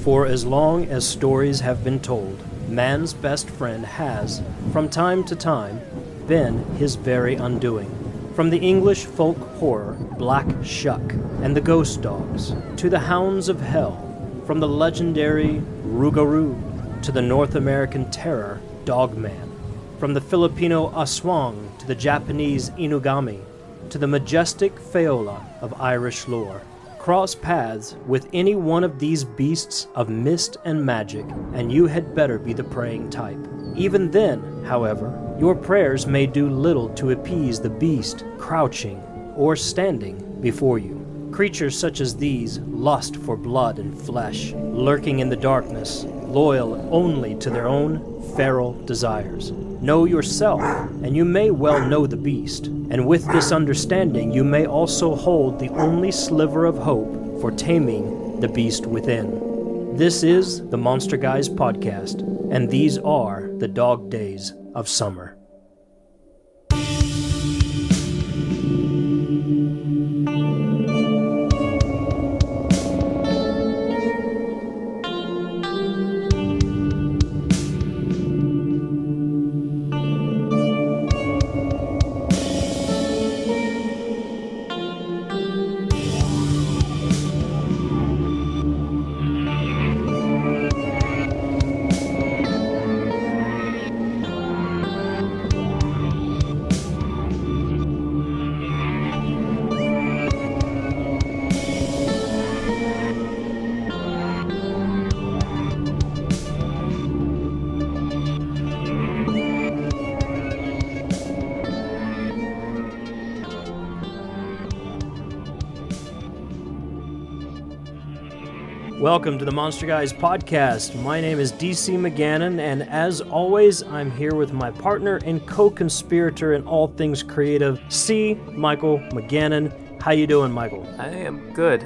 For as long as stories have been told, man's best friend has, from time to time, been his very undoing. From the English folk horror Black Shuck and the Ghost Dogs, to the Hounds of Hell, from the legendary Garou to the North American terror Dogman, from the Filipino Aswang to the Japanese Inugami, to the majestic Faoladh of Irish lore. Cross paths with any one of these beasts of mist and magic, and you had better be the praying type. Even then, however, your prayers may do little to appease the beast crouching or standing before you. Creatures such as these lust for blood and flesh, lurking in the darkness, loyal only to their own feral desires. Know yourself, and you may well know the beast, and with this understanding you may also hold the only sliver of hope for taming the beast within. This is the Monster Guys podcast, and these are the dog days of summer. Welcome to the Monster Guys podcast. My name is DC McGannon, and as always, I'm here with my partner and co-conspirator in all things creative, C. Michael McGannon. How you doing, Michael? I am good.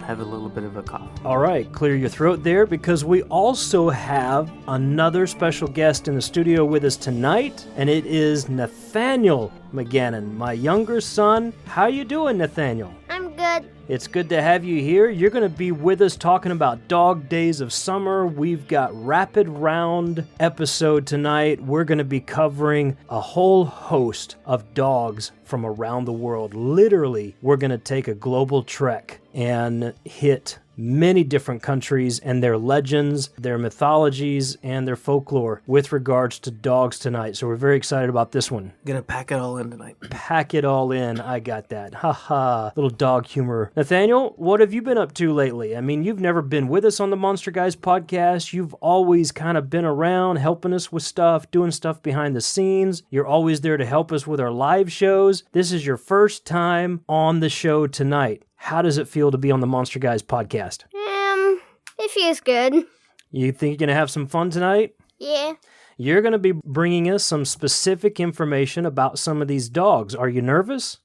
Have a little bit of a cough. All right, clear your throat there, because we also have another special guest in the studio with us tonight, and it is Nathaniel McGannon, my younger son. How you doing, Nathaniel? I'm good. It's good to have you here. You're going to be with us talking about Dog Days of Summer. We've got Rapid Round episode tonight. We're going to be covering a whole host of dogs from around the world. Literally, we're going to take a global trek and hit many different countries and their legends, their mythologies, and their folklore with regards to dogs tonight. So we're very excited about this one. Gonna pack it all in tonight. Pack it all in. I got that. Ha. Little dog humor. Nathaniel, what have you been up to lately? I mean, you've never been with us on the Monster Guys podcast. You've always kind of been around helping us with stuff, doing stuff behind the scenes. You're always there to help us with our live shows. This is your first time on the show tonight. How does it feel to be on the Monster Guys podcast? It feels good. You think you're going to have some fun tonight? Yeah. You're going to be bringing us some specific information about some of these dogs. Are you nervous?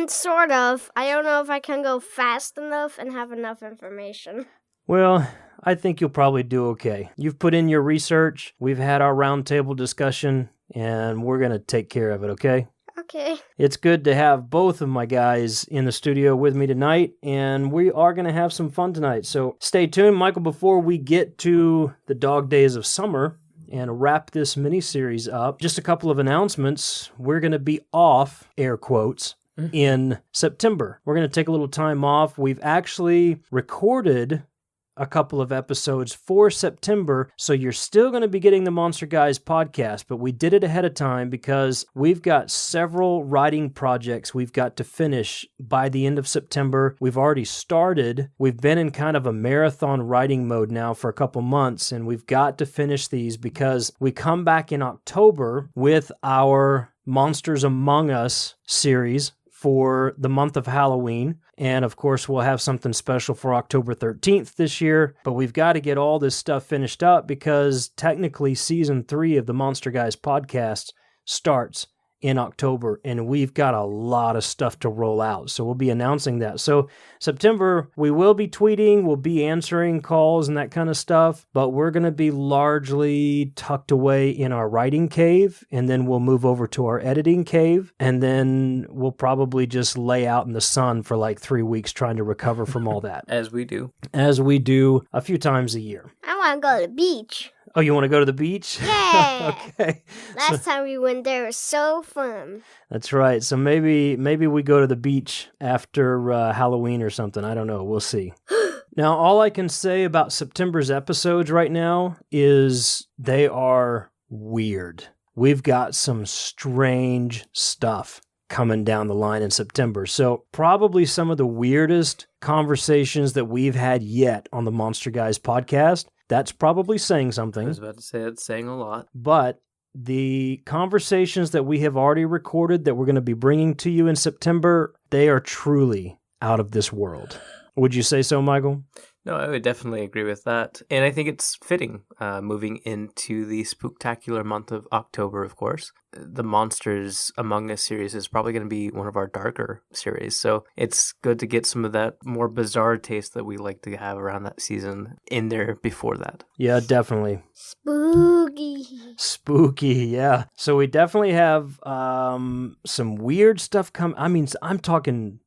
Sort of. I don't know if I can go fast enough and have enough information. Well, I think you'll probably do okay. You've put in your research, we've had our roundtable discussion, and we're going to take care of it, okay? Okay. It's good to have both of my guys in the studio with me tonight, and we are going to have some fun tonight. So stay tuned, Michael, before we get to the Dog Days of Summer and wrap this mini-series up. Just a couple of announcements. We're going to be off, air quotes, in September. We're going to take a little time off. We've actually recorded a couple of episodes for September, so you're still going to be getting the Monster Guys podcast, but we did it ahead of time because we've got several writing projects we've got to finish by the end of September. We've already started. We've been in kind of a marathon writing mode now for a couple months, and we've got to finish these because we come back in October with our Monsters Among Us series for the month of Halloween. And of course, we'll have something special for October 13th this year. But we've got to get all this stuff finished up because technically season 3 of the Monster Guys podcast starts in October, and we've got a lot of stuff to roll out. So we'll be announcing that. So September, we will be tweeting, we'll be answering calls and that kind of stuff, but we're going to be largely tucked away in our writing cave, and then we'll move over to our editing cave, and then we'll probably just lay out in the sun for like 3 weeks trying to recover from all that. As we do. As we do a few times a year. I want to go to the beach. Oh, you want to go to the beach? Yeah. Okay. Last time we went there was so fun. That's right. So maybe we go to the beach after Halloween or something. I don't know. We'll see. Now, all I can say about September's episodes right now is they are weird. We've got some strange stuff coming down the line in September. So probably some of the weirdest conversations that we've had yet on the Monster Guys podcast. That's probably saying something. I was about to say it's saying a lot. But the conversations that we have already recorded that we're going to be bringing to you in September, they are truly out of this world. Would you say so, Michael? No, I would definitely agree with that. And I think it's fitting moving into the spooktacular month of October, of course. The Monsters Among Us series is probably going to be one of our darker series. So it's good to get some of that more bizarre taste that we like to have around that season in there before that. Yeah, definitely. Spooky, yeah. So we definitely have some weird stuff coming. I mean, I'm talking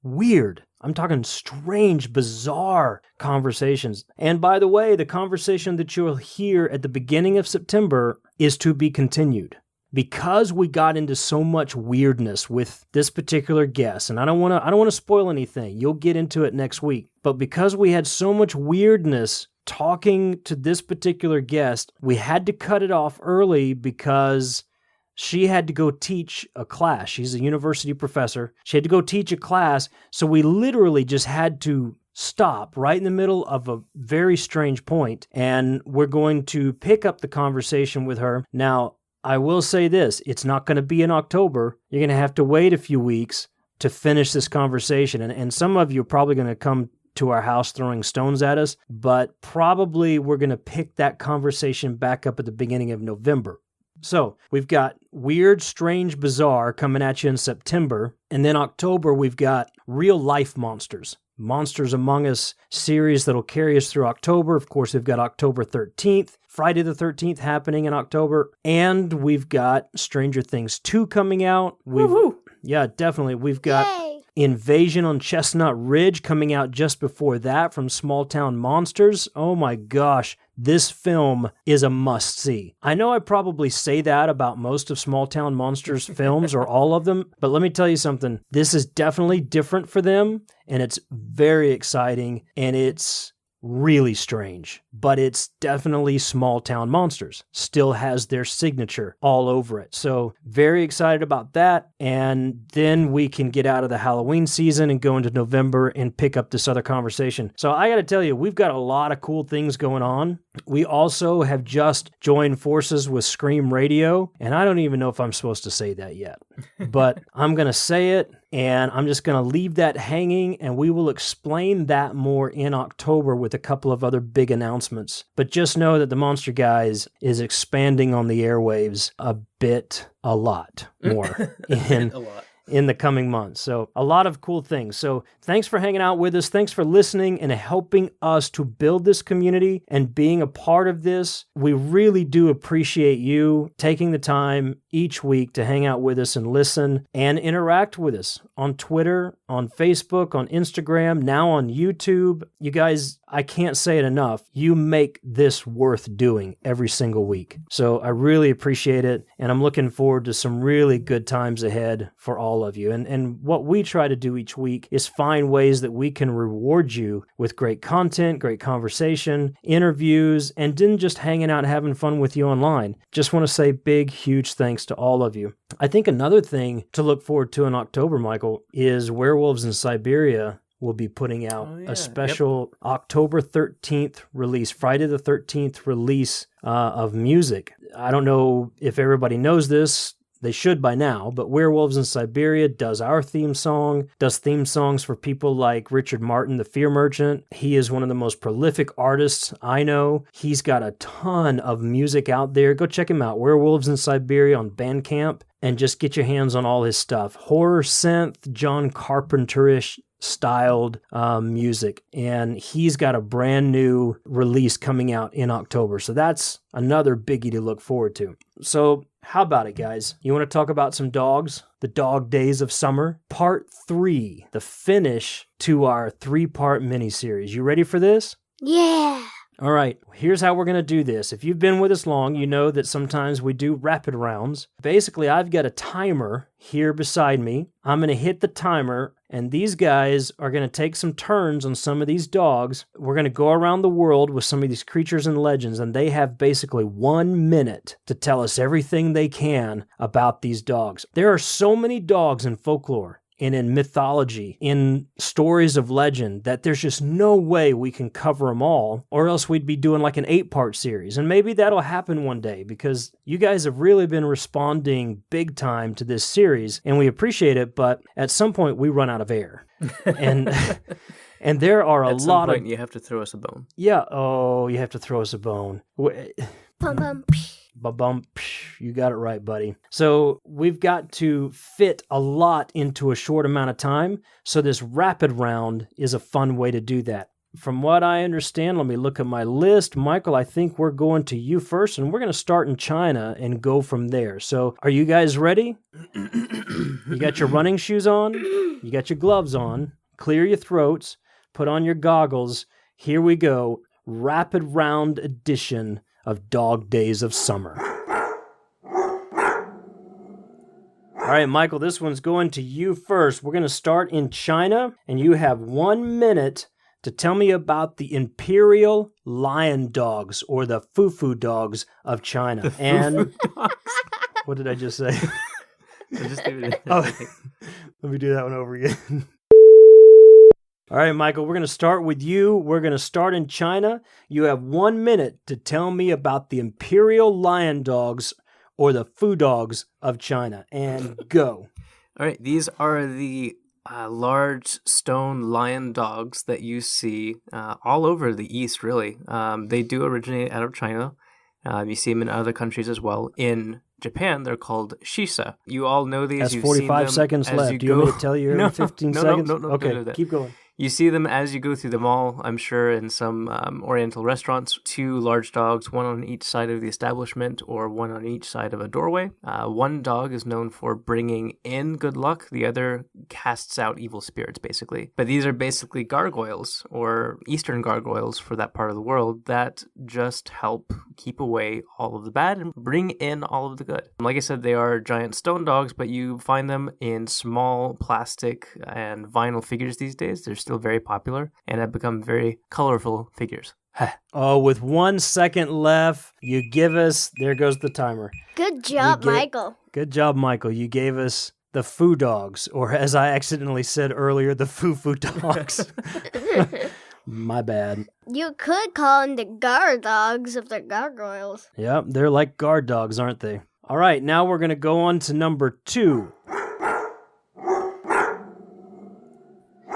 weird. I'm talking strange, bizarre conversations. And by the way, the conversation that you'll hear at the beginning of September is to be continued. Because we got into so much weirdness with this particular guest, and I don't want to spoil anything. You'll get into it next week. But because we had so much weirdness talking to this particular guest, we had to cut it off early because she had to go teach a class. She's a university professor. She had to go teach a class, so we literally just had to stop right in the middle of a very strange point, and we're going to pick up the conversation with her. Now, I will say this, it's not going to be in October. You're going to have to wait a few weeks to finish this conversation, and some of you are probably going to come to our house throwing stones at us, but probably we're going to pick that conversation back up at the beginning of November. So we've got weird, strange, bizarre coming at you in September. And then October, we've got real life monsters. Monsters Among Us series that'll carry us through October. Of course, we've got October 13th, Friday the 13th happening in October. And we've got Stranger Things 2 coming out. Woohoo! Yeah, definitely. We've got Yay. Invasion on Chestnut Ridge coming out just before that from Small Town Monsters. Oh my gosh, this film is a must-see. I know I probably say that about most of Small Town Monsters films or all of them, but let me tell you something. This is definitely different for them, and it's very exciting, and it's really strange, but it's definitely Small Town Monsters. Still has their signature all over it. So very excited about that. And then we can get out of the Halloween season and go into November and pick up this other conversation. So I got to tell you, we've got a lot of cool things going on. We also have just joined forces with Scream Radio, and I don't even know if I'm supposed to say that yet, but I'm going to say it. And I'm just going to leave that hanging, and we will explain that more in October with a couple of other big announcements. But just know that the Monster Guys is expanding on the airwaves a lot more in the coming months. So a lot of cool things. So thanks for hanging out with us. Thanks for listening and helping us to build this community and being a part of this. We really do appreciate you taking the time each week to hang out with us and listen and interact with us on Twitter, on Facebook, on Instagram, now on YouTube. You guys, I can't say it enough. You make this worth doing every single week. So I really appreciate it, and I'm looking forward to some really good times ahead for all of you. And what we try to do each week is find ways that we can reward you with great content, great conversation, interviews, and then just hanging out and having fun with you online. Just want to say big, huge thanks to all of you. I think another thing to look forward to in October, Michael, is Werewolves in Siberia will be putting out a special October 13th release, Friday the 13th release of music. I don't know if everybody knows this. They should by now, but Werewolves in Siberia does our theme song, does theme songs for people like Richard Martin, the Fear Merchant. He is one of the most prolific artists I know. He's got a ton of music out there. Go check him out, Werewolves in Siberia on Bandcamp, and just get your hands on all his stuff. Horror synth, John Carpenter-ish styled music, and he's got a brand new release coming out in October, so that's another biggie to look forward to. So how about it, guys? You want to talk about some dogs? The dog days of summer? Part 3, the finish to our 3-part miniseries. You ready for this? Yeah. All right, here's how we're going to do this. If you've been with us long, you know that sometimes we do rapid rounds. Basically, I've got a timer here beside me. I'm going to hit the timer, and these guys are going to take some turns on some of these dogs. We're going to go around the world with some of these creatures and legends, and they have basically 1 minute to tell us everything they can about these dogs. There are so many dogs in folklore and in mythology, in stories of legend, that there's just no way we can cover them all, or else we'd be doing like an 8-part series. And maybe that'll happen one day, because you guys have really been responding big time to this series, and we appreciate it, but at some point we run out of air. And and there are a lot of... At some point you have to throw us a bone. Yeah, you have to throw us a bone. Bum bum. Ba-bum, you got it right, buddy. So we've got to fit a lot into a short amount of time, so this rapid round is a fun way to do that. From what I understand, let me look at my list. Michael, I think we're going to you first, and we're going to start in China and go from there. So are you guys ready? You got your running shoes on? You got your gloves on? Clear your throats. Put on your goggles. Here we go. Rapid round edition of Dog Days of Summer. All right, Michael, this one's going to you first. We're going to start in China, and you have 1 minute to tell me about the imperial lion dogs, or the foo-foo dogs of China. And what did I just say? Let me do that one over again. All right, Michael, we're going to start with you. We're going to start in China. You have 1 minute to tell me about the imperial lion dogs, or the foo dogs of China. And go. All right, these are the large stone lion dogs that you see all over the East, really. They do originate out of China. You see them in other countries as well. In Japan, they're called shisa. You all know these. That's 45 seconds left. Do you want me to tell you every 15 seconds? No, okay, don't do that. Keep going. You see them as you go through the mall, I'm sure, in some Oriental restaurants. 2 large dogs, one on each side of the establishment, or one on each side of a doorway. One dog is known for bringing in good luck. The other casts out evil spirits, basically. But these are basically gargoyles, or Eastern gargoyles for that part of the world, that just help keep away all of the bad and bring in all of the good. Like I said, they are giant stone dogs, but you find them in small plastic and vinyl figures these days. They're still very popular and have become very colorful figures. With 1 second left, you give us... There goes the timer. Good job, Michael. Good job, Michael. You gave us the foo dogs, or as I accidentally said earlier, the foo-foo dogs. My bad. You could call them the guard dogs if they're gargoyles. Yep, they're like guard dogs, aren't they? All right, now we're going to go on to number 2.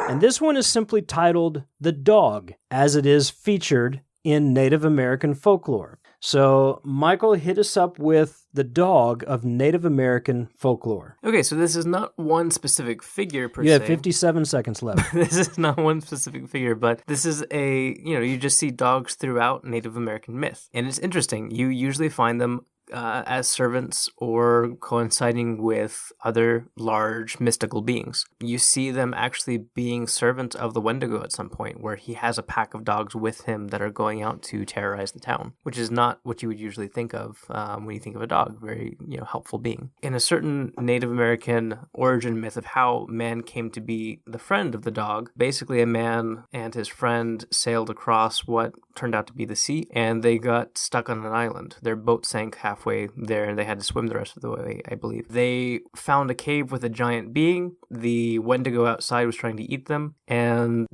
And this one is simply titled The Dog, as it is featured in Native American folklore. So, Michael, hit us up with the dog of Native American folklore. Okay, so this is not one specific figure per se. You have 57 seconds left. This is not one specific figure, but this is you just see dogs throughout Native American myth. And it's interesting. You usually find them as servants or coinciding with other large mystical beings. You see them actually being servants of the Wendigo at some point, where he has a pack of dogs with him that are going out to terrorize the town, which is not what you would usually think of when you think of a dog, very helpful being. In a certain Native American origin myth of how man came to be the friend of the dog, basically a man and his friend sailed across what turned out to be the sea, and they got stuck on an island. Their boat sank halfway there, and they had to swim the rest of the way, I believe. They found a cave with a giant being. The Wendigo outside was trying to eat them, and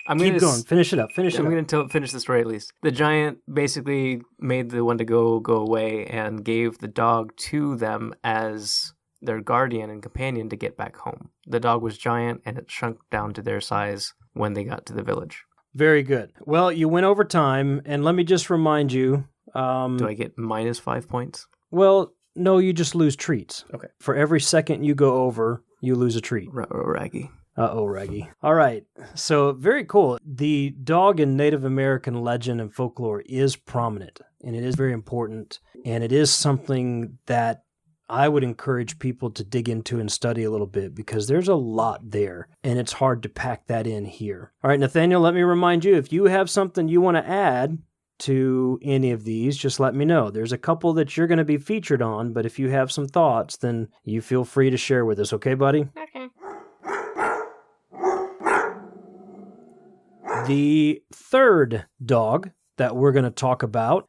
Keep going. Finish it up. I'm going to finish the story at least. The giant basically made the one to go away and gave the dog to them as their guardian and companion to get back home. The dog was giant, and it shrunk down to their size when they got to the village. Very good. Well, you went over time, and let me just remind you... Do I get minus 5 points? Well, no, you just lose treats. Okay. For every second you go over, you lose a treat. Raggy. Uh-oh, Raggy. All right. So, very cool. The dog in Native American legend and folklore is prominent, and it is very important, and it is something that I would encourage people to dig into and study a little bit because there's a lot there, and it's hard to pack that in here. All right, Nathaniel, let me remind you, if you have something you want to add to any of these, just let me know. There's a couple that you're going to be featured on, but if you have some thoughts, then you feel free to share with us, okay, buddy? Okay. The third dog that we're going to talk about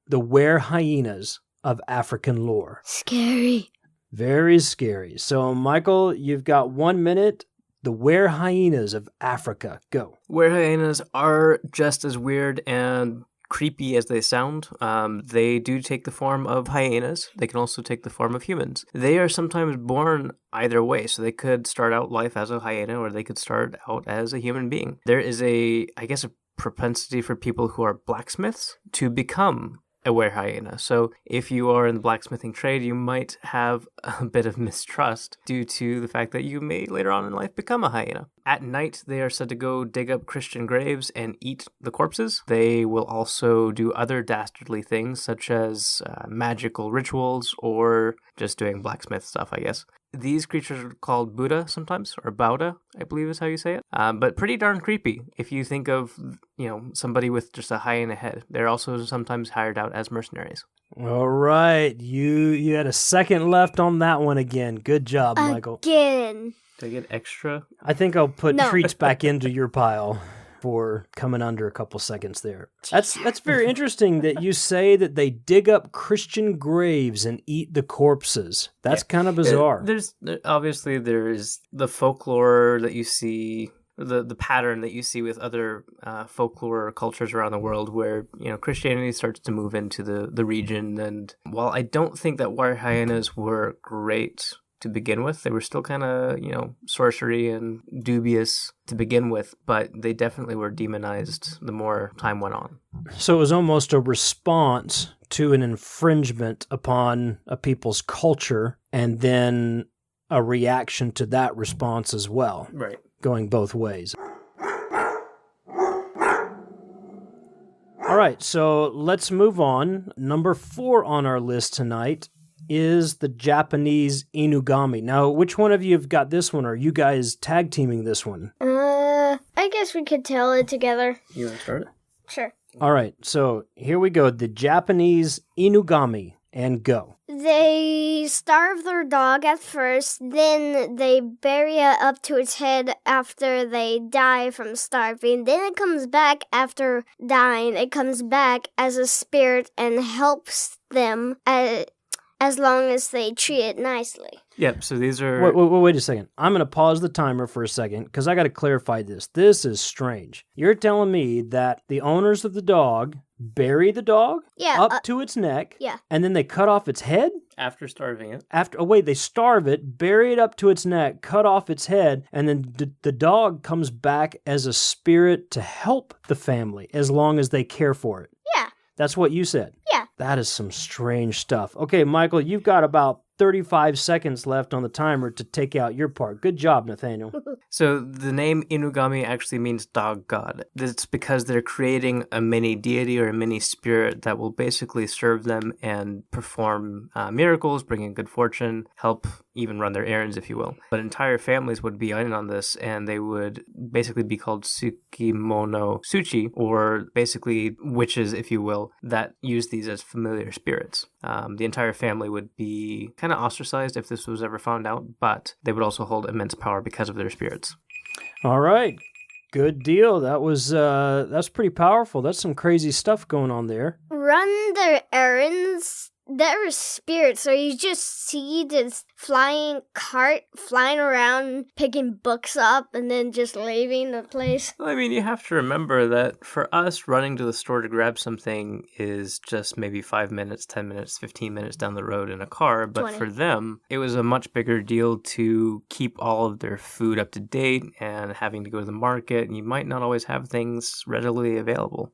the were-hyenas of African lore. Scary. Very scary. So, Michael, you've got 1 minute. The were-hyenas of Africa. Go. Were-hyenas are just as weird and creepy as they sound. They do take the form of hyenas. They can also take the form of humans. They are sometimes born either way, so they could start out life as a hyena or they could start out as a human being. There is a propensity for people who are blacksmiths to become a were-hyena. So if you are in the blacksmithing trade, you might have a bit of mistrust due to the fact that you may later on in life become a hyena. At night, they are said to go dig up Christian graves and eat the corpses. They will also do other dastardly things, such as magical rituals or just doing blacksmith stuff, I guess. These creatures are called Buddha sometimes, or Bauda, I believe is how you say it. But pretty darn creepy if you think of, somebody with just a hyena head. They're also sometimes hired out as mercenaries. All right. You had a second left on that one again. Good job, Michael. Again. Did I get extra? I think I'll put treats back into your pile for coming under a couple seconds there. That's very interesting that you say that they dig up Christian graves and eat the corpses. That's kind of bizarre. There's the folklore that you see, the pattern that you see with other folklore cultures around the world where, Christianity starts to move into the region. And while I don't think that were-hyenas were great to begin with, they were still kind of, sorcery and dubious to begin with, but they definitely were demonized the more time went on. So it was almost a response to an infringement upon a people's culture and then a reaction to that response as well. Right. Going both ways. All right, so let's move on. Number 4 on our list tonight is the Japanese Inugami. Now, which one of you have got this one, or are you guys tag teaming this one? I guess we could tell it together. You want to start it? Sure. All right, so here we go. The Japanese Inugami, and go. They starve their dog at first, then they bury it up to its head after they die from starving. Then it comes back after dying. It comes back as a spirit and helps them as long as they treat it nicely. Yep, so these are... Wait a second. I'm going to pause the timer for a second because I got to clarify this. This is strange. You're telling me that the owners of the dog bury the dog up to its neck, and then they cut off its head? After starving it. They starve it, bury it up to its neck, cut off its head, and then the dog comes back as a spirit to help the family as long as they care for it. Yeah. That's what you said? Yeah. That is some strange stuff. Okay, Michael, you've got about 35 seconds left on the timer to take out your part. Good job, Nathaniel. So the name Inugami actually means dog god. It's because they're creating a mini deity or a mini spirit that will basically serve them and perform miracles, bring in good fortune, help even run their errands, if you will. But entire families would be in on this, and they would basically be called Tsukimono Suchi, or basically witches, if you will, that use these as familiar spirits. The entire family would be kind of ostracized if this was ever found out, but they would also hold immense power because of their spirits. All right. Good deal. That's pretty powerful. That's some crazy stuff going on there. Run their errands there are spirits, so you just see this flying cart flying around, picking books up, and then just leaving the place. Well, I mean, you have to remember that for us, running to the store to grab something is just maybe 5 minutes, 10 minutes, 15 minutes down the road in a car. But 20. for them, it was a much bigger deal to keep all of their food up to date and having to go to the market. And you might not always have things readily available.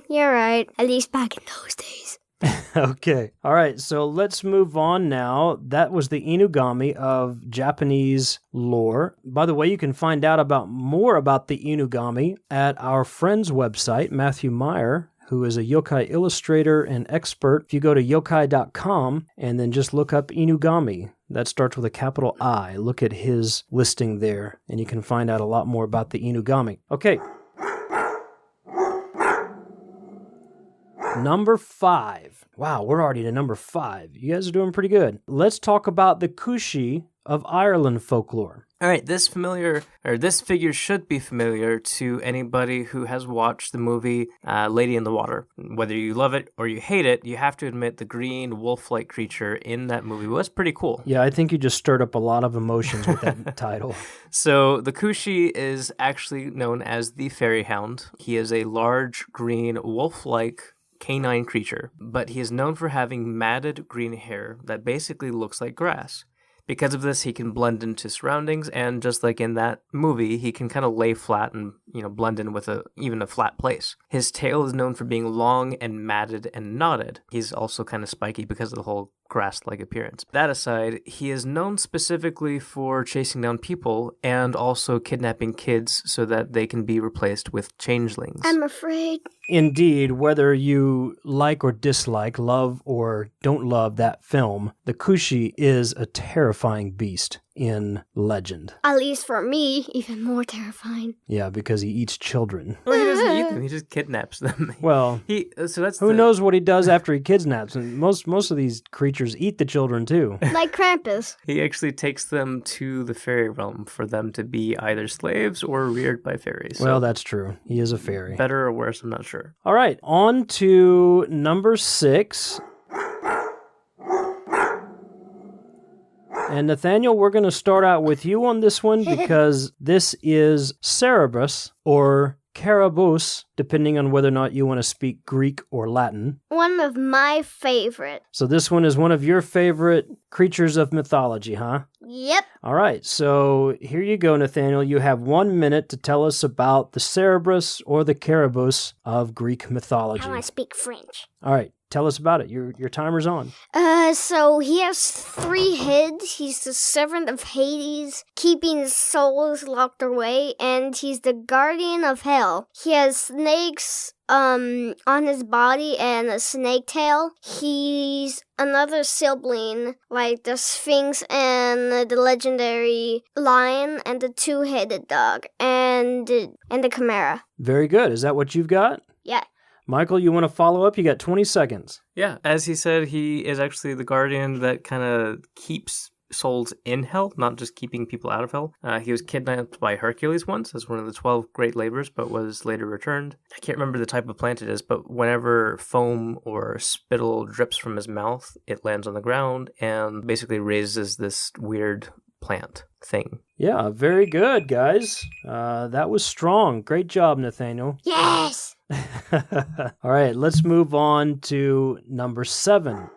You're right. At least back in those days. Okay. All right. So let's move on now. That was the Inugami of Japanese lore. By the way, you can find out more about the Inugami at our friend's website, Matthew Meyer, who is a yokai illustrator and expert. If you go to yokai.com and then just look up Inugami, that starts with a capital I. Look at his listing there, and you can find out a lot more about the Inugami. Okay. Number 5. Wow, we're already to number 5. You guys are doing pretty good. Let's talk about the Kushi of Ireland folklore. All right, this figure should be familiar to anybody who has watched the movie Lady in the Water. Whether you love it or you hate it, you have to admit the green wolf-like creature in that movie was pretty cool. Yeah, I think you just stirred up a lot of emotions with that title. So the Kushi is actually known as the fairy hound. He is a large, green, wolf-like canine creature, but he is known for having matted green hair that basically looks like grass. Because of this, he can blend into surroundings, and just like in that movie, he can kind of lay flat and, blend in with even a flat place. His tail is known for being long and matted and knotted. He's also kind of spiky because of the whole grass-like appearance. That aside, he is known specifically for chasing down people and also kidnapping kids so that they can be replaced with changelings. I'm afraid. Indeed, whether you like or dislike, love or don't love that film, the Kushi is a terrifying beast in legend. At least for me, even more terrifying. Yeah, because he eats children. Well, he doesn't eat them. He just kidnaps them. Well, who knows what he does after he kidnaps them? Most of these creatures eat the children too. Like Krampus. He actually takes them to the fairy realm for them to be either slaves or reared by fairies. Well, that's true. He is a fairy. Better or worse, I'm not sure. All right, on to number 6. And Nathaniel, we're going to start out with you on this one because this is Cerebrus, or Cerebrus, depending on whether or not you want to speak Greek or Latin. One of my favorite. So this one is one of your favorite creatures of mythology, huh? Yep. All right, so here you go, Nathaniel. You have 1 minute to tell us about the Cerebrus or the Cerebrus of Greek mythology. I want to speak French. All right, tell us about it. Your timer's on. So he has 3 heads. He's the servant of Hades, keeping souls locked away, and he's the guardian of hell. He has snakes on his body and a snake tail. He's another sibling like the Sphinx and the legendary lion and the 2-headed dog and the Chimera. Very good. Is that what you've got? Yeah. Michael, you want to follow up? You got 20 seconds. Yeah, as he said, he is actually the guardian that kind of keeps souls in hell, not just keeping people out of hell. He was kidnapped by Hercules once as one of the 12 great labors, but was later returned. I can't remember the type of plant it is, but whenever foam or spittle drips from his mouth, it lands on the ground and basically raises this weird plant thing. Yeah, very good, guys. That was strong. Great job, Nathaniel. Yes! All right, let's move on to number 7.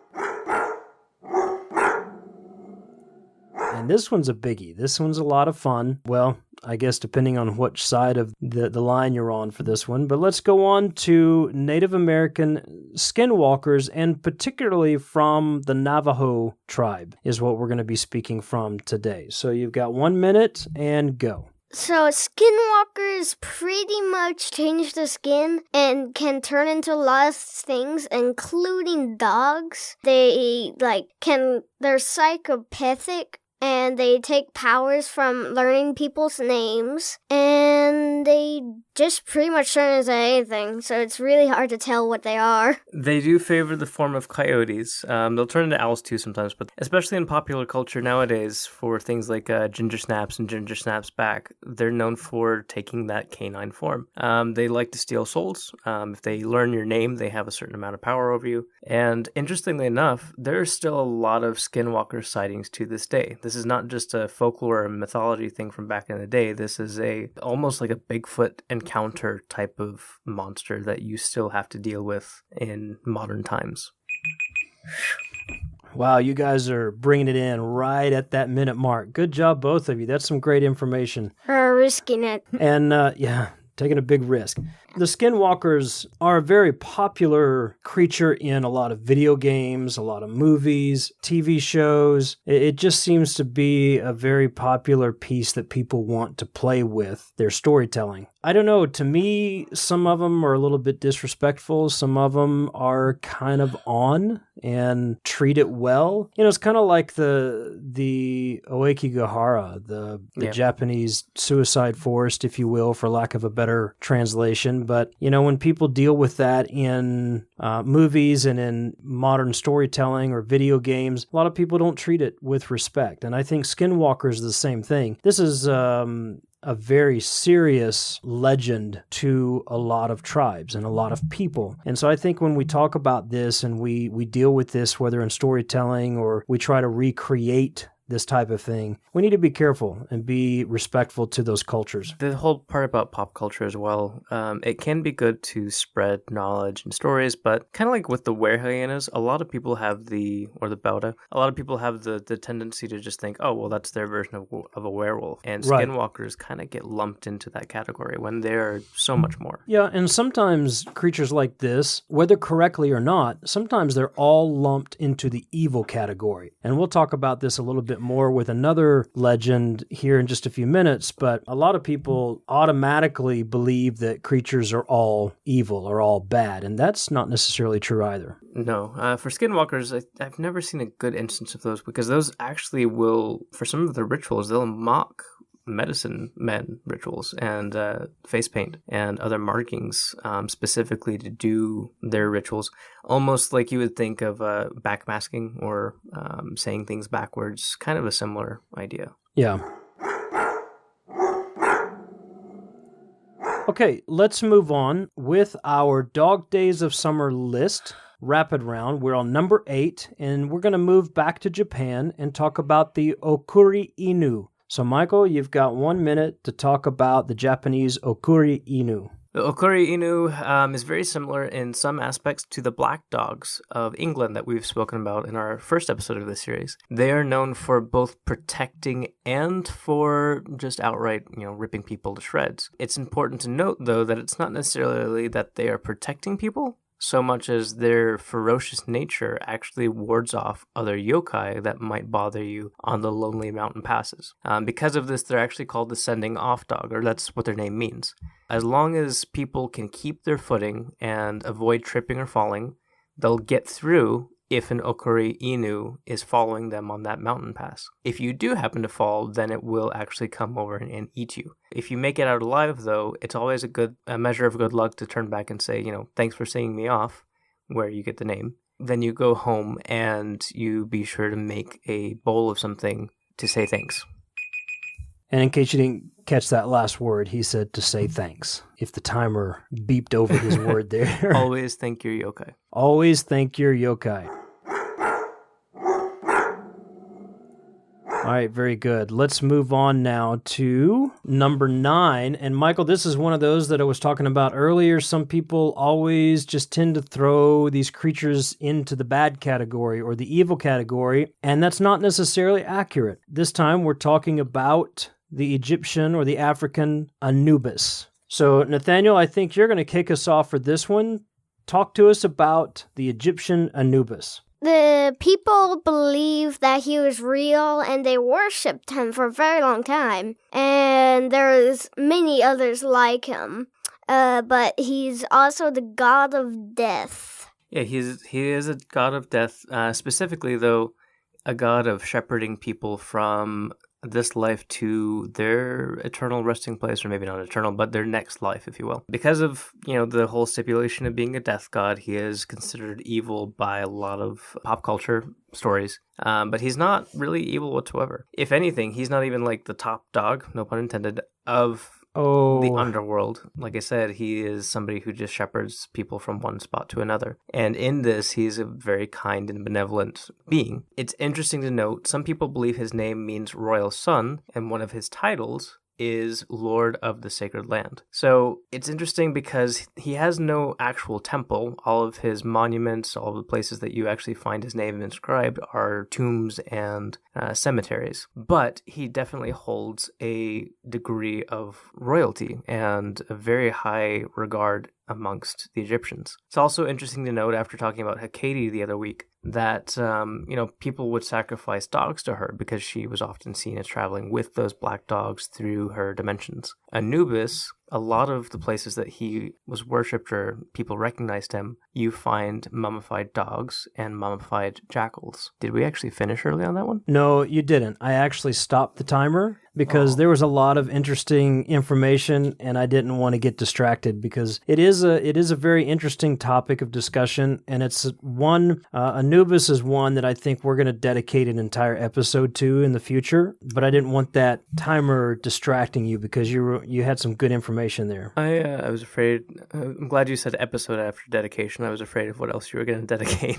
And this one's a biggie. This one's a lot of fun. Well, I guess depending on which side of the line you're on for this one. But let's go on to Native American skinwalkers, and particularly from the Navajo tribe is what we're going to be speaking from today. So you've got 1 minute and go. So skinwalkers pretty much change the skin and can turn into a lot of things, including dogs. They're psychopathic and they take powers from learning people's names, and they just pretty much turn into anything, so it's really hard to tell what they are. They do favor the form of coyotes. They'll turn into owls too sometimes, but especially in popular culture nowadays for things like Ginger Snaps and Ginger Snaps Back, they're known for taking that canine form. They like to steal souls. If they learn your name, they have a certain amount of power over you. And interestingly enough, there's still a lot of Skinwalker sightings to this day. This is not just a folklore and mythology thing from back in the day. This is almost like a Bigfoot encounter type of monster that you still have to deal with in modern times. Wow, you guys are bringing it in right at that minute mark. Good job, both of you. That's some great information. We're risking it. And taking a big risk. The Skinwalkers are a very popular creature in a lot of video games, a lot of movies, TV shows. It just seems to be a very popular piece that people want to play with their storytelling. I don't know, to me, some of them are a little bit disrespectful. Some of them are kind of on and treat it well. You know, it's kind of like the Oekigahara, the Japanese suicide forest, if you will, for lack of a better translation. But, you know, when people deal with that in movies and in modern storytelling or video games, a lot of people don't treat it with respect. And I think Skinwalkers is the same thing. This is a very serious legend to a lot of tribes and a lot of people. And so I think when we talk about this and we deal with this, whether in storytelling or we try to recreate this type of thing, we need to be careful and be respectful to those cultures. The whole part about pop culture as well, it can be good to spread knowledge and stories, but kind of like with the werehyenas, a lot of people have the Bauda, a lot of people have the tendency to just think, oh, well, that's their version of a werewolf. And Skinwalkers kind of get lumped into that category when they're so much more. Yeah, and sometimes creatures like this, whether correctly or not, sometimes they're all lumped into the evil category. And we'll talk about this a little bit more with another legend here in just a few minutes, but a lot of people automatically believe that creatures are all evil or all bad, and that's not necessarily true either. No. For Skinwalkers, I've never seen a good instance of those, because those actually will, for some of the rituals, they'll mock medicine men rituals and face paint and other markings specifically to do their rituals, almost like you would think of backmasking or saying things backwards, kind of a similar idea. Yeah. Okay, let's move on with our Dog Days of Summer list. Rapid round. We're on number 8, and we're going to move back to Japan and talk about the Cory Inu. So, Michael, you've got 1 minute to talk about the Japanese Cory Inu. The Cory Inu is very similar in some aspects to the black dogs of England that we've spoken about in our first episode of this series. They are known for both protecting and for just outright, ripping people to shreds. It's important to note, though, that it's not necessarily that they are protecting people, so much as their ferocious nature actually wards off other yokai that might bother you on the lonely mountain passes. Because of this, they're actually called the sending off dog, or that's what their name means. As long as people can keep their footing and avoid tripping or falling, they'll get through if an Cory Inu is following them on that mountain pass. If you do happen to fall, then it will actually come over and eat you. If you make it out alive, though, it's always a measure of good luck to turn back and say, thanks for seeing me off, where you get the name. Then you go home and you be sure to make a bowl of something to say thanks. And in case you didn't catch that last word, he said to say thanks. If the timer beeped over his word there. Always thank your yokai. Always thank your yokai. All right, very good. Let's move on now to number 9. And Michael, this is one of those that I was talking about earlier. Some people always just tend to throw these creatures into the bad category or the evil category, and that's not necessarily accurate. This time we're talking about the Egyptian or the African Anubis. So, Nathaniel, I think you're going to kick us off for this one. Talk to us about the Egyptian Anubis. The people believe that he was real, and they worshipped him for a very long time. And there's many others like him. But he's also the god of death. Yeah, he is a god of death. Specifically, though, a god of shepherding people from this life to their eternal resting place, or maybe not eternal, but their next life, if you will. Because of, the whole stipulation of being a death god, he is considered evil by a lot of pop culture stories. But he's not really evil whatsoever. If anything, he's not even like the top dog, no pun intended, of the underworld. Like I said, he is somebody who just shepherds people from one spot to another. And in this, he's a very kind and benevolent being. It's interesting to note, some people believe his name means royal son, and one of his titles is Lord of the Sacred Land. So it's interesting because he has no actual temple. All of his monuments, all of the places that you actually find his name inscribed are tombs and cemeteries. But he definitely holds a degree of royalty and a very high regard amongst the Egyptians. It's also interesting to note, after talking about Hecate the other week, that, people would sacrifice dogs to her because she was often seen as traveling with those black dogs through her dimensions. Anubis, a lot of the places that he was worshipped or people recognized him, you find mummified dogs and mummified jackals. Did we actually finish early on that one? No, you didn't. I actually stopped the timer because there was a lot of interesting information and I didn't want to get distracted because it is a very interesting topic of discussion, and it's one, Anubis is one that I think we're going to dedicate an entire episode to in the future, but I didn't want that timer distracting you because you had some good information there. I was afraid, I'm glad you said episode after dedication. I was afraid of what else you were going to dedicate.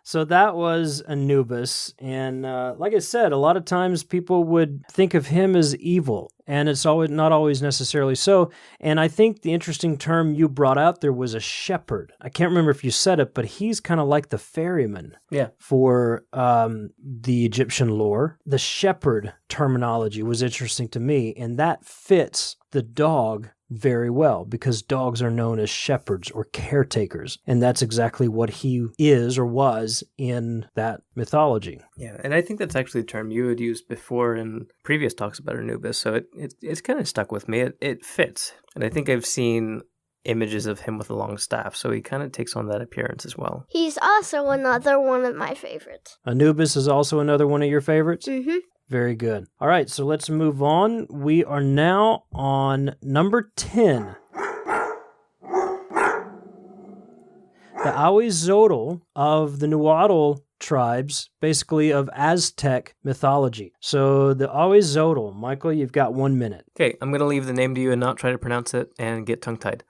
So that was Anubis, and like I said, a lot of times people would think of him as evil, and it's always not always necessarily so. And I think the interesting term you brought out there was a shepherd. I can't remember if you said it, but he's kind of like the ferryman for the Egyptian lore. The shepherd terminology was interesting to me, and that fits the dog very well because dogs are known as shepherds or caretakers, and that's exactly what he is or was in that mythology. Yeah, and I think that's actually a term you had used before in previous talks about Anubis, so it's kind of stuck with me. It fits, and I think I've seen images of him with a long staff, so he kind of takes on that appearance as well. He's also another one of my favorites. Anubis is also another one of your favorites? Mm-hmm. Very good. All right, so let's move on. We are now on number 10. The Nahuatl of the Nahuatl tribes, basically of Aztec mythology. So the Nahuatl, Michael, you've got 1 minute. Okay, I'm going to leave the name to you and not try to pronounce it and get tongue-tied.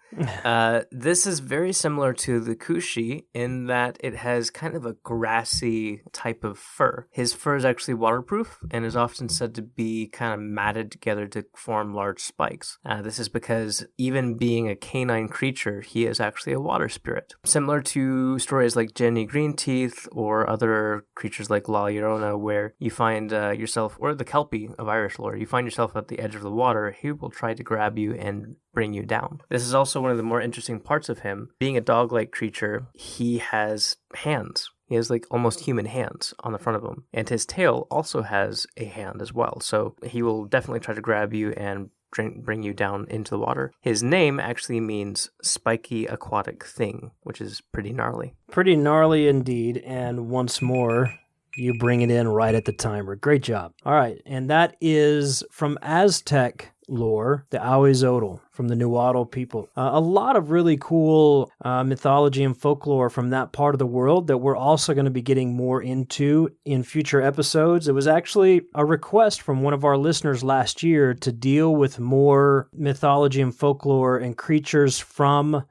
This is very similar to the Kushi in that it has kind of a grassy type of fur. His fur is actually waterproof and is often said to be kind of matted together to form large spikes. This is because even being a canine creature, he is actually a water spirit. Similar to stories like Jenny Greenteeth or other creatures like La Llorona, where you find yourself, or the Kelpie of Irish lore, you find yourself at the edge of the water, he will try to grab you and bring you down. This is also one of the more interesting parts of him. Being a dog-like creature, he has hands. He has like almost human hands on the front of him. And his tail also has a hand as well. So he will definitely try to grab you and bring you down into the water. His name actually means spiky aquatic thing, which is pretty gnarly. Pretty gnarly indeed. And once more, you bring it in right at the timer. Great job. All right. And that is from Aztec lore, the Nahuatl, from the Nahuatl people. A lot of really cool mythology and folklore from that part of the world that we're also going to be getting more into in future episodes. It was actually a request from one of our listeners last year to deal with more mythology and folklore and creatures from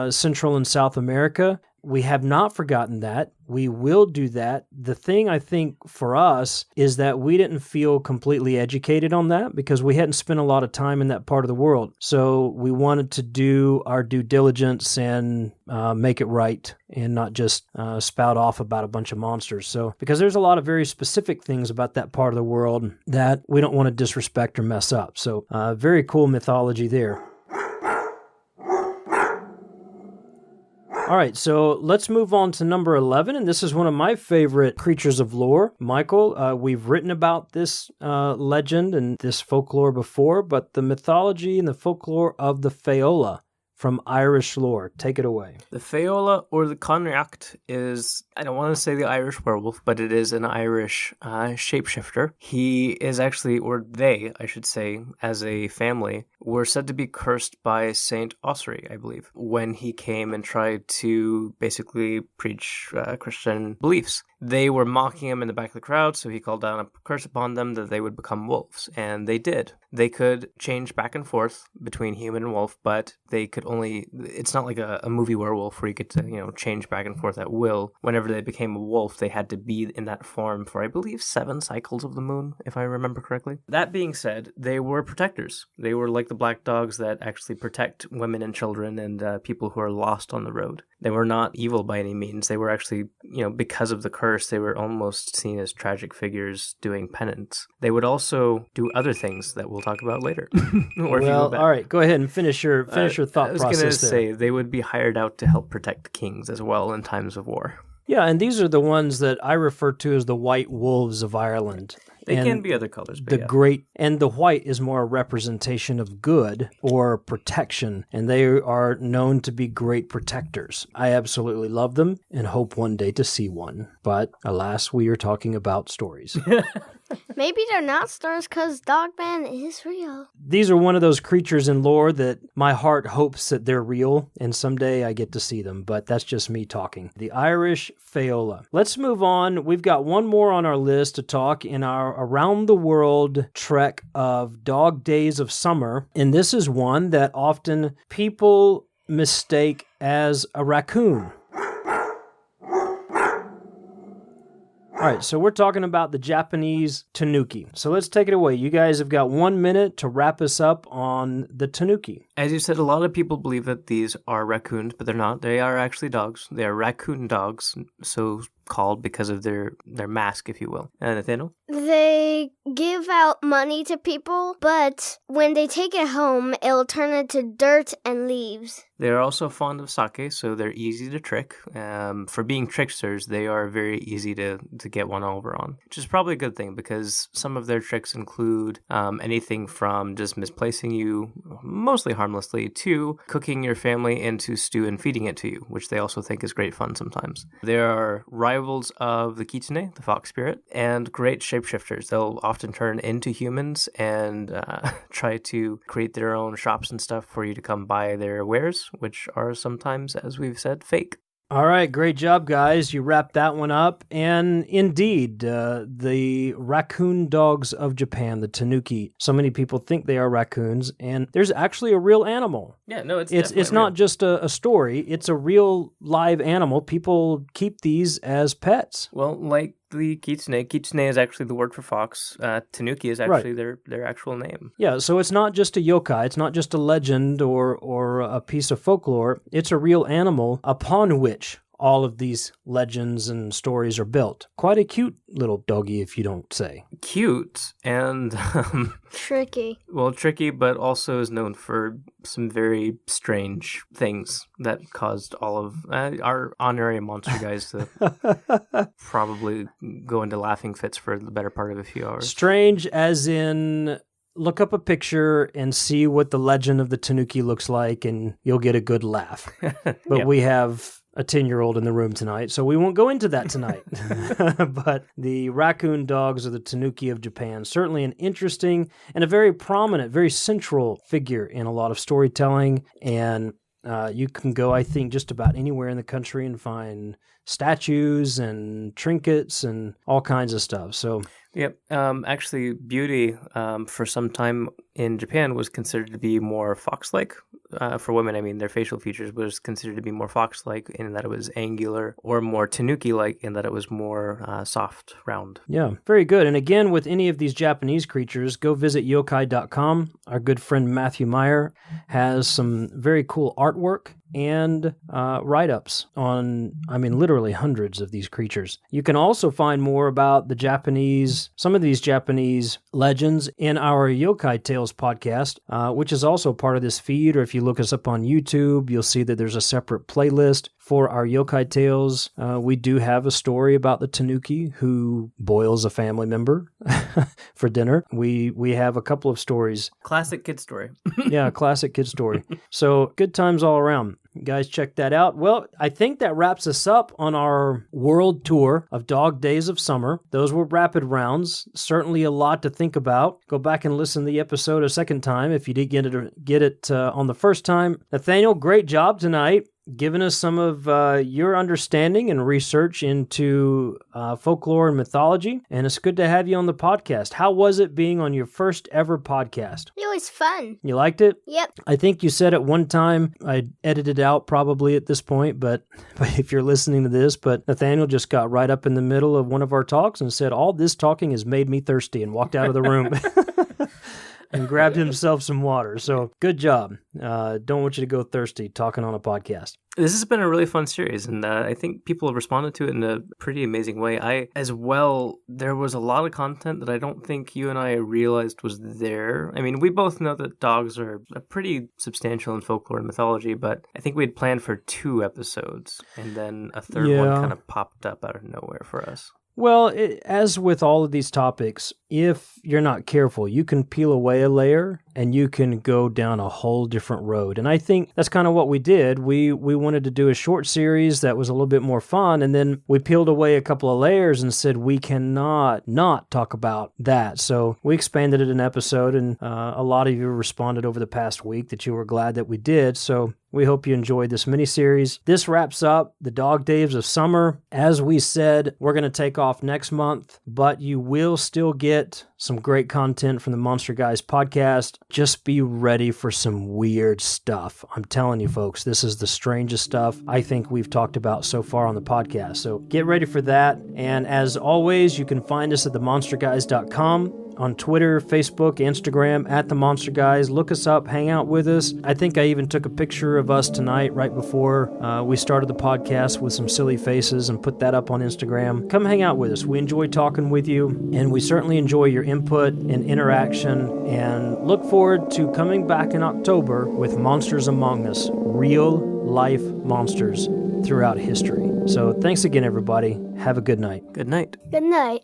Central and South America. We have not forgotten that. We will do that. The thing I think for us is that we didn't feel completely educated on that because we hadn't spent a lot of time in that part of the world. So we wanted to do our due diligence and make it right and not just spout off about a bunch of monsters. So because there's a lot of very specific things about that part of the world that we don't want to disrespect or mess up. So very cool mythology there. All right, so let's move on to number 11, and this is one of my favorite creatures of lore. Michael, we've written about this legend and this folklore before, but the mythology and the folklore of the Faola from Irish lore. Take it away. The Faeola, or the Conracht, is, I don't want to say the Irish werewolf, but it is an Irish shapeshifter. He is actually, or they, I should say, as a family, were said to be cursed by Saint Ossory, I believe, when he came and tried to basically preach Christian beliefs. They were mocking him in the back of the crowd, so he called down a curse upon them that they would become wolves, and they did. They could change back and forth between human and wolf, but they could only, it's not like a movie werewolf where you get to, change back and forth at will. Whenever they became a wolf, they had to be in that form for, I believe, 7 cycles of the moon, if I remember correctly. That being said, they were protectors. They were like the black dogs that actually protect women and children and people who are lost on the road. They were not evil by any means. They were actually, because of the curse, they were almost seen as tragic figures doing penance. They would also do other things that we'll talk about later. Well, all right, go ahead and finish your thought process. I was going to say they would be hired out to help protect kings as well in times of war. Yeah, and these are the ones that I refer to as the white wolves of Ireland. They can be other colors, but the white is more a representation of good or protection, and they are known to be great protectors. I absolutely love them and hope one day to see one. But alas, we are talking about stories. Maybe they're not stars because Dogman is real. These are one of those creatures in lore that my heart hopes that they're real, and someday I get to see them, but that's just me talking. The Irish Faeola. Let's move on. We've got one more on our list to talk in our Around the World trek of Dog Days of Summer, and this is one that often people mistake as a raccoon. All right, so we're talking about the Japanese Tanuki. So let's take it away. You guys have got 1 minute to wrap us up on the Tanuki. As you said, a lot of people believe that these are raccoons, but they're not. They are actually dogs. They are raccoon dogs, so called because of their mask, if you will. Nathaniel? They give out money to people, but when they take it home, it'll turn into dirt and leaves. They're also fond of sake, so they're easy to trick. For being tricksters, they are very easy to get one over on, which is probably a good thing because some of their tricks include anything from just misplacing you, mostly harmlessly, to cooking your family into stew and feeding it to you, which they also think is great fun sometimes. There are rivals of the kitsune, the fox spirit, and great shapeshifters. They'll often turn into humans and try to create their own shops and stuff for you to come buy their wares, which are sometimes, as we've said, fake. All right, great job, guys. You wrapped that one up. And indeed, the raccoon dogs of Japan, the Tanuki. So many people think they are raccoons, and there's actually a real animal. Yeah, no, it's not just a story. It's a real live animal. People keep these as pets. Well, like the kitsune. Kitsune is actually the word for fox. Tanuki is actually their actual name. Yeah, so it's not just a yokai. It's not just a legend or a piece of folklore. It's a real animal upon which all of these legends and stories are built. Quite a cute little doggy, if you don't say. Cute and tricky. Well, tricky, but also is known for some very strange things that caused all of our honorary monster guys to probably go into laughing fits for the better part of a few hours. Strange as in, look up a picture and see what the legend of the Tanuki looks like, and you'll get a good laugh. But Yep. We have a 10-year-old in the room tonight, so we won't go into that tonight. But the raccoon dogs of the Tanuki of Japan, certainly an interesting and a very prominent, very central figure in a lot of storytelling. And you can go, I think, just about anywhere in the country and find statues and trinkets and all kinds of stuff. So, yep. Actually, beauty for some time in Japan was considered to be more fox-like. For women, I mean, their facial features was considered to be more fox-like in that it was angular, or more tanuki-like in that it was more soft, round. Yeah, very good. And again, with any of these Japanese creatures, go visit yokai.com. Our good friend Matthew Meyer has some very cool artwork and write-ups on, literally hundreds of these creatures. You can also find more about some of these Japanese legends in our Yokai Tales podcast, which is also part of this feed, or if you look us up on YouTube, you'll see that there's a separate playlist for our yokai tales. We do have a story about the Tanuki who boils a family member for dinner. We have a couple of stories. Classic kid story. Yeah, classic kid story. So good times all around. You guys check that out. Well, I think that wraps us up on our world tour of Dog Days of Summer. Those were rapid rounds. Certainly a lot to think about. Go back and listen to the episode a second time if you did get it on the first time. Nathaniel, great job tonight, giving us some of your understanding and research into folklore and mythology. And it's good to have you on the podcast. How was it being on your first ever podcast? It was fun. You liked it? Yep. I think you said at one time, I edited out probably at this point, but if you're listening to this, but Nathaniel just got right up in the middle of one of our talks and said, all this talking has made me thirsty, and walked out of the room. And grabbed himself some water. So good job. Don't want you to go thirsty talking on a podcast. This has been a really fun series, and I think people have responded to it in a pretty amazing way. There was a lot of content that I don't think you and I realized was there. I mean, we both know that dogs are pretty substantial in folklore and mythology, but I think we had planned for 2 episodes, and then a third one kind of popped up out of nowhere for us. Well, as with all of these topics, if you're not careful, you can peel away a layer and you can go down a whole different road. And I think that's kind of what we did. We wanted to do a short series that was a little bit more fun, and then we peeled away a couple of layers and said we cannot not talk about that. So we expanded it an episode, and a lot of you responded over the past week that you were glad that we did. So we hope you enjoyed this mini-series. This wraps up the Dog Days of Summer. As we said, we're going to take off next month, but you will still get some great content from the Monster Guys podcast. Just be ready for some weird stuff. I'm telling you, folks, this is the strangest stuff I think we've talked about so far on the podcast. So get ready for that. And as always, you can find us at themonsterguys.com. on Twitter, Facebook, Instagram, at The Monster Guys. Look us up, hang out with us. I think I even took a picture of us tonight right before we started the podcast with some silly faces and put that up on Instagram. Come hang out with us. We enjoy talking with you, and we certainly enjoy your input and interaction, and look forward to coming back in October with Monsters Among Us, real life monsters throughout history. So thanks again, everybody. Have a good night. Good night. Good night.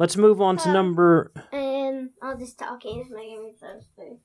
Let's move on to number... And all this talking is making me thirsty.